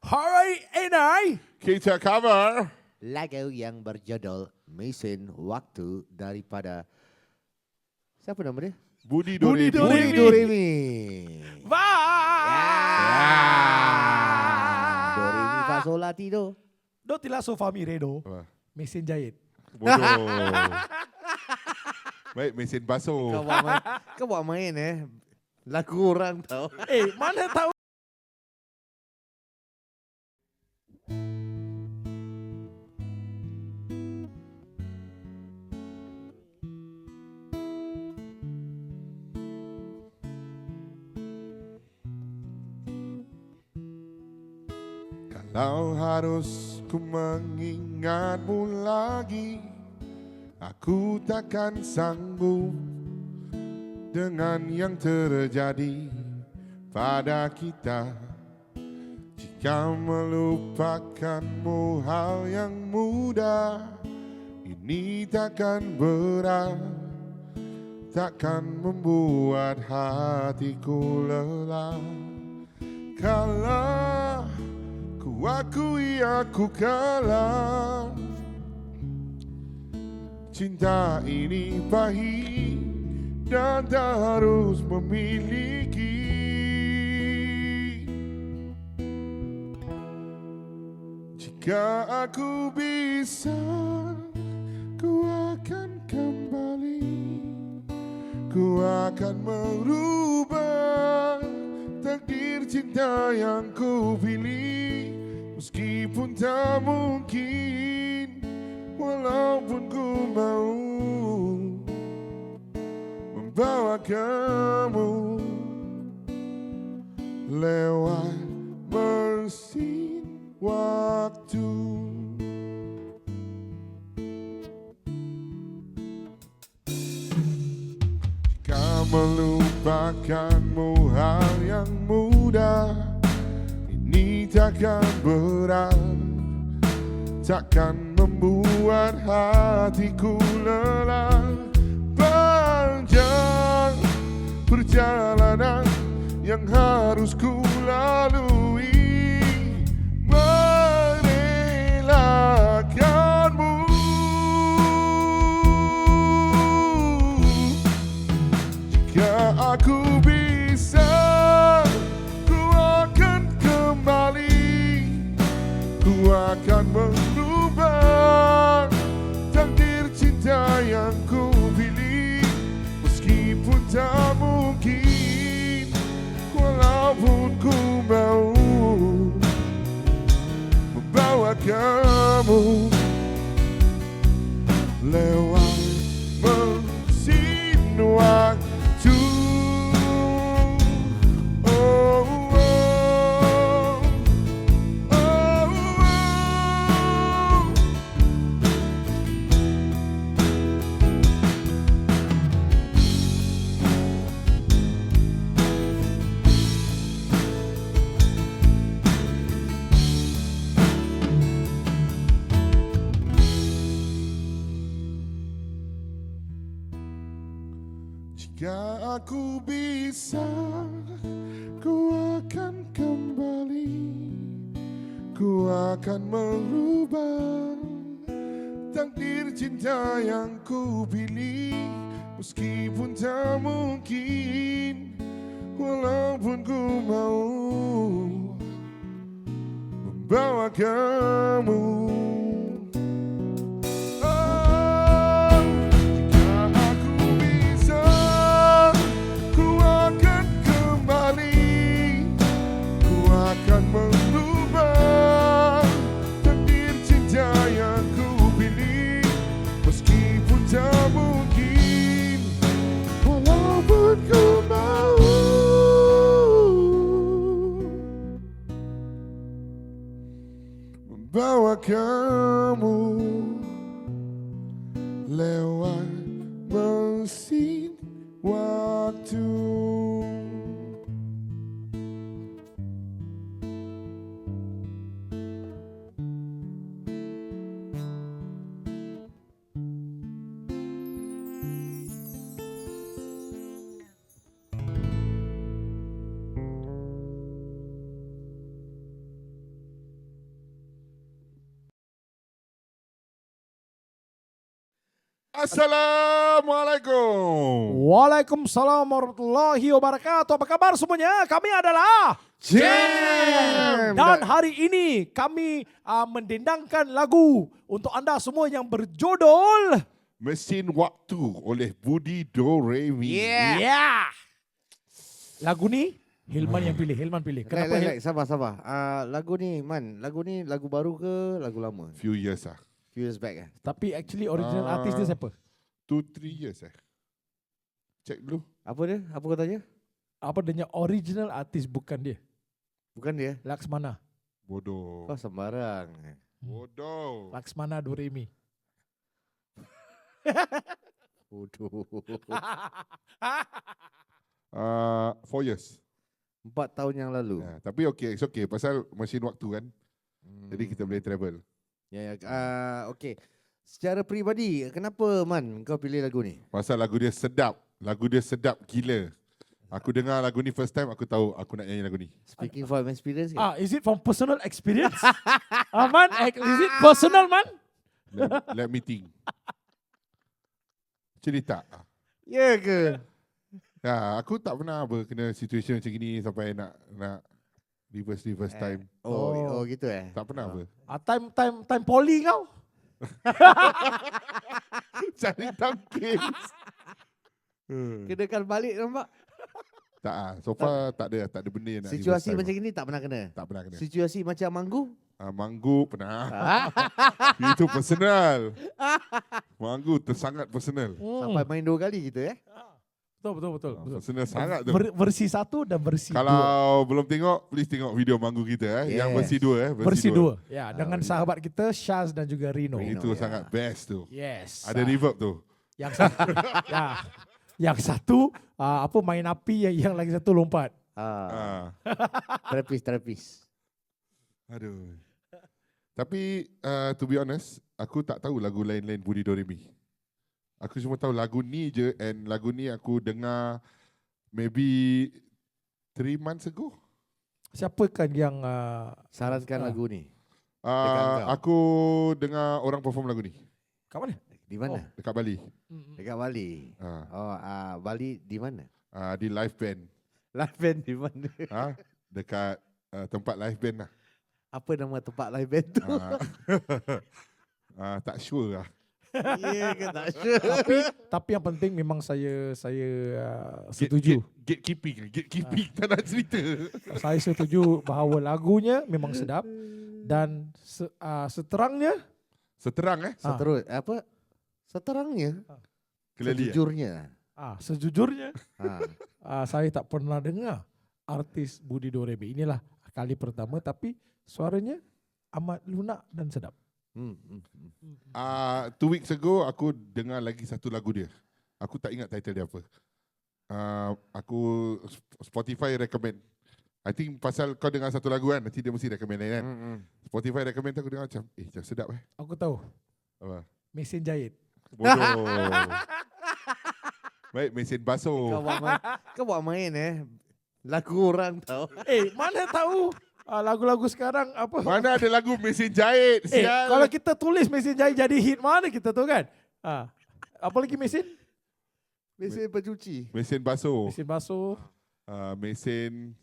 Hari ini kita cover lagu yang berjudul Mesin Waktu daripada siapa nama dia? Budi Budi Doremi. Doremi. Doremi fa sol la ti do. Do tilaso famire do. Apa? Mesin jahit. Bodoh. Baik, mesin basuh. Kau buat main lagu orang tau. Mana tahu. Kalau harus ku mengingatmu lagi, aku takkan sanggup dengan yang terjadi pada kita. Jika melupakanmu hal yang mudah, ini takkan berat, takkan membuat hatiku lelah. Kalau ku akui aku kalah, cinta ini pahit dan tak harus memiliki. Jika aku bisa, ku akan kembali, ku akan merubah takdir cinta yang ku pilih. Meskipun tak mungkin, walaupun ku mau membawa kamu lewat mesin waktu. Jika melupakanmu hal yang mudah, ini takkan berat, takkan membuat hatiku lelah. Panjang perjalanan yang harus ku lalui, merelakanmu. Jika aku bisa, ku akan kembali, ku akan merubah takdir cinta yang ku pilih. Meskipun tak mungkin, walaupun ku mau membawa kamu lewat mesin waktu. Oh, oh, oh, oh. Jika aku bisa, ku akan kembali, ku akan merubah takdir cinta yang ku pilih. Meskipun tak mungkin, walaupun ku mau membawa kamu. Akan merubah takdir cinta yang ku pilih. Meskipun tak mungkin, walaupun ku mau membawa kamu lewat mesin waktu. Assalamualaikum. Waalaikumsalam warahmatullahi wabarakatuh. Apa kabar semuanya? Kami adalah Jam. Dan hari ini kami mendendangkan lagu untuk anda semua yang berjudul Mesin Waktu oleh Budi Doremi. Yeah. Lagu ni Hilman yang pilih. Hilman pilih. Kenapa? Sabar. Lagu ni lagu baru ke lagu lama? Few years lah. Few years back. Tapi actually original artis dia siapa? 2-3 years Check dulu. Apa dia? Apa katanya? Apa dia original artis bukan dia? Bukan dia. Laksmana. Bodoh. Kau sembarang. Bodoh. Laksmana Doremi. Bodoh. 4 years. 4 tahun yang lalu. Tapi it's okay. Pasal mesin waktu kan. Jadi kita boleh travel. Okay. Secara peribadi, kenapa Man kau pilih lagu ni? Pasal lagu dia sedap. Lagu dia sedap gila. Aku dengar lagu ni first time, aku tahu aku nak nyanyi lagu ni. Speaking from experience ke? Is it from personal experience? Man, is it personal, man? Let me think. Cerita. Ya ke? Ya, aku tak pernah kena situation macam gini sampai nak reverse time. Oh gitu Tak pernah apa. Time poli kau? Cari tangkis. Kenakan balik nampak? Tak so far tak ada benda yang nak Situasi reverse macam time. ini tak pernah kena? Tak pernah kena. Situasi macam manggu? Manggu pernah. Itu personal. Manggu sangat personal. Sampai main 2 kali gitu Betul. Personal sangat tu. Versi 1 dan versi 2. Kalau belum tengok, please tengok video manggu kita yang versi 2 Versi 2. Ya, dengan sahabat kita Syaz dan juga Rino. Itu sangat best tu. Yes. Ada reverb tu. Yang satu, yang satu main api, yang lagi satu lompat. Terapis. Aduh. Tapi to be honest, aku tak tahu lagu lain-lain Budi Doremi. Aku cuma tahu lagu ni je, and lagu ni aku dengar maybe 3 months ago. Siapakah yang Sarankan lagu ni? Aku dengar orang perform lagu ni kat mana? Di mana? dekat Bali. Dekat Bali. Bali di mana? Di live band. Live band di mana? Dekat tempat live band lah. Apa nama tempat live band tu? Tak sure lah. Ya ke tak sure. Tapi yang penting memang saya setuju. Gatekeeping tak nak cerita. Saya setuju bahawa lagunya memang sedap dan seterangnya. Seterang Seterus apa? Seterangnya. Clearly, Sejujurnya. Sejujurnya saya tak pernah dengar artis Budi Doremi. Inilah kali pertama, tapi suaranya amat lunak dan sedap. 2 weeks ago aku dengar lagi satu lagu dia. Aku tak ingat title dia apa. Aku Spotify recommend. I think pasal kau dengar satu lagu kan, nanti dia mesti recommend lain kan. Spotify recommend tu aku dengar macam sedap Aku tahu. Apa? Mesin jahit. Bodoh. Baik, mesin basuh. Kau buat main lagu orang tau. Mana tahu lagu-lagu sekarang apa? Mana ada lagu mesin jahit? Sial. Kalau kita tulis mesin jahit jadi hit, mana kita tahu kan? Apa lagi mesin? Mesin pencuci. Mesin basuh. Mesin basuh. Mesin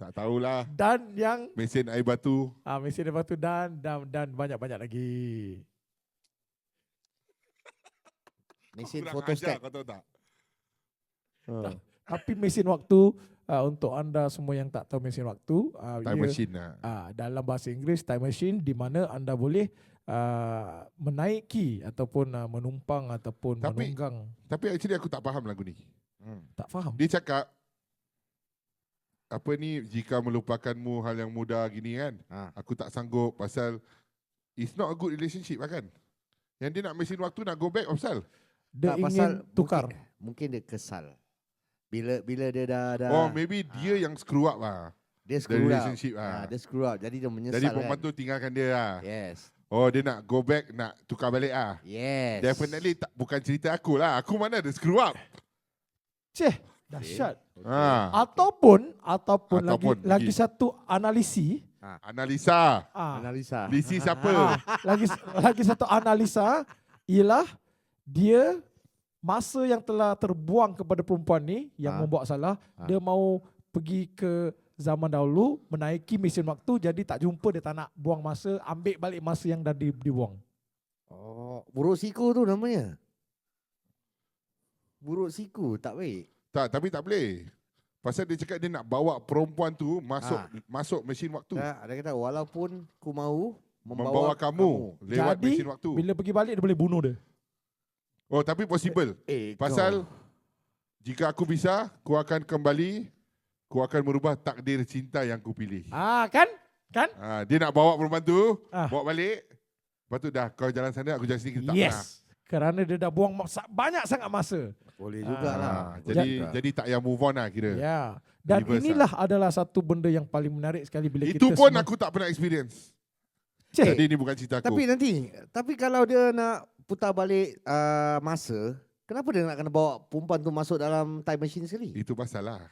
tak tahulah. Dan yang Mesin air batu. mesin air batu dan banyak-banyak lagi. Mesin Kurang photostat. ajar, kau tahu tak? Tapi mesin waktu untuk anda semua yang tak tahu mesin waktu, Time machine lah. dalam bahasa Inggeris time machine, di mana anda boleh menaiki ataupun menumpang ataupun menunggang. Tapi actually aku tak faham lagu ni. Tak faham. Dia cakap apa ni, jika melupakanmu hal yang mudah gini kan. Aku tak sanggup pasal it's not a good relationship kan. Yang dia nak mesin waktu nak go back pasal. Dia Tak, ingin pasal tukar. Mungkin dia kesal. Bila dia dah Maybe dia yang screw up lah. dia The screw up. relationship lah. Dia screw up. Jadi dia menyesal. Jadi perempuan kan? tu tinggalkan dia lah. Yes. Dia nak go back, nak tukar balik lah. Yes. Definitely bukan cerita aku lah. Aku mana ada screw up. Dahsyat. Okay. Ataupun Ataupun lagi satu analisis Analisa. Analisa. Lisi siapa? Lagi satu analisa ialah dia masa yang telah terbuang kepada perempuan ni yang membuat salah, dia mau pergi ke zaman dahulu, menaiki mesin waktu, jadi tak jumpa, dia tak nak buang masa, ambil balik masa yang dah dibuang. Oh, buruk siku tu namanya. Buruk siku, tak baik. Tak, tapi tak boleh. Pasal dia cakap dia nak bawa perempuan tu masuk mesin waktu. Tak, dia kata walaupun ku mahu Membawa kamu lewat Jadi, mesin waktu. bila pergi balik dia boleh bunuh dia. Oh, tapi possible. Pasal jika aku bisa, ku akan kembali, ku akan merubah takdir cinta yang ku pilih. Kan? Dia nak bawa perempuan tu, Ah. bawa balik. Lepas tu dah kau jalan sana, aku jalan sini, kita tak pernah. Yes. Kerana dia dah buang banyak sangat masa. Boleh jugalah. Jadi tak yang move on lah kira. Ya. Dan Reverse inilah adalah satu benda yang paling menarik sekali bila Itu kita pun semua, aku tak pernah experience. Cik, Jadi ini bukan cerita aku. Tapi kalau dia nak putar balik masa, kenapa dia nak kena bawa perempuan tu masuk dalam time machine sekali? Itu pasal lah.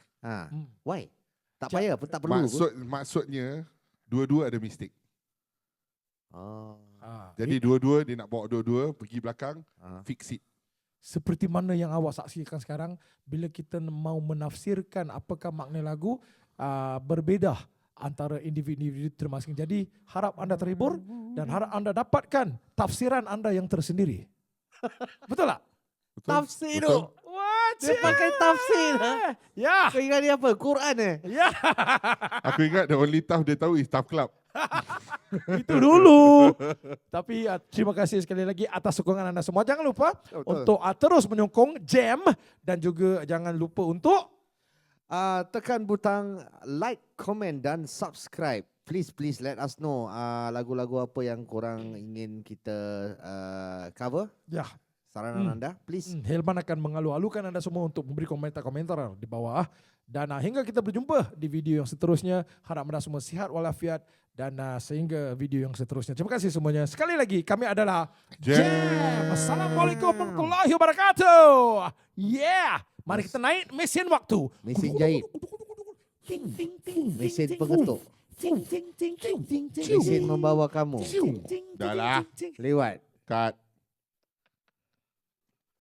Why? Tak payah pun, tak perlu. Maksudnya dua-dua ada mistake. Jadi it- dua-dua dia nak bawa dua-dua pergi belakang, fix it. seperti mana yang awak saksikan sekarang, bila kita mau menafsirkan apakah makna lagu, berbeza antara individu-individu termasing. Jadi harap anda terhibur dan harap anda dapatkan tafsiran anda yang tersendiri. Betul tak? Betul? Tafsir Betul? tu. Dia pakai tafsir. Ya. Kau ingat dia apa? Quran Ya. Aku ingat the only tough dia tahu is Tough Club. Itu dulu. Tapi terima kasih sekali lagi atas sokongan anda semua. Jangan lupa untuk terus menyokong Jam dan juga jangan lupa untuk tekan butang like, comment dan subscribe. Please let us know lagu-lagu apa yang korang ingin kita cover. ya. Saranan anda, please. Helman akan mengalu-alukan anda semua untuk memberi komentar-komentar di bawah. Dan hingga kita berjumpa di video yang seterusnya. Harap anda semua sihat walafiat dan sehingga video yang seterusnya. Terima kasih semuanya. Sekali lagi kami adalah Jam. Assalamualaikum warahmatullahi wabarakatuh. Yeah. Mari kita naik mesin waktu. Mesin jahit. Mesin pengetuk. Mesin membawa kamu. Dah lah. Lewat. Cut.